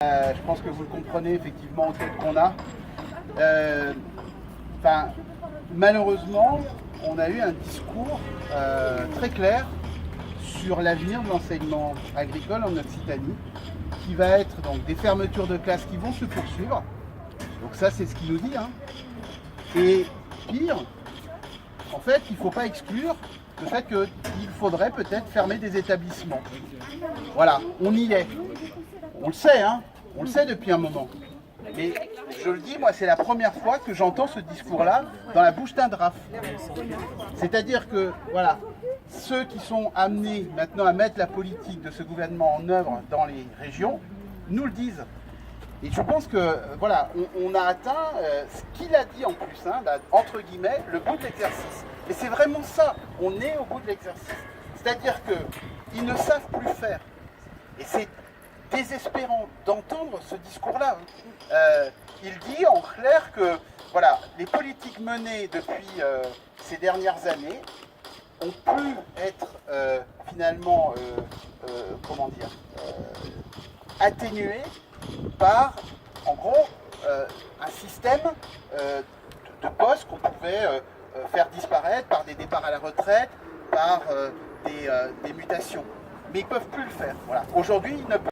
Je pense que vous le comprenez effectivement au tête qu'on a. Malheureusement, on a eu un discours très clair sur l'avenir de l'enseignement agricole en Occitanie, qui va être donc des fermetures de classes qui vont se poursuivre. Donc ça, c'est ce qu'il nous dit. Et pire, en fait, il ne faut pas exclure le fait qu'il faudrait peut-être fermer des établissements. Voilà, on y est. On le sait, on le sait depuis un moment. Mais je le dis, moi, c'est la première fois que j'entends ce discours-là dans la bouche d'un DRAF. C'est-à-dire que, voilà, ceux qui sont amenés maintenant à mettre la politique de ce gouvernement en œuvre dans les régions nous le disent. Et je pense que, voilà, on a atteint ce qu'il a dit en plus, là, entre guillemets, le bout de l'exercice. Et c'est vraiment ça, on est au bout de l'exercice. C'est-à-dire qu'ils ne savent plus faire. Et c'est désespérant d'entendre ce discours-là. Il dit en clair que voilà, les politiques menées depuis ces dernières années ont pu être finalement atténuées par, en gros, un système de postes qu'on pouvait faire disparaître par des départs à la retraite, par des mutations. Mais ils ne peuvent plus le faire. Voilà. Aujourd'hui, ils ne peuvent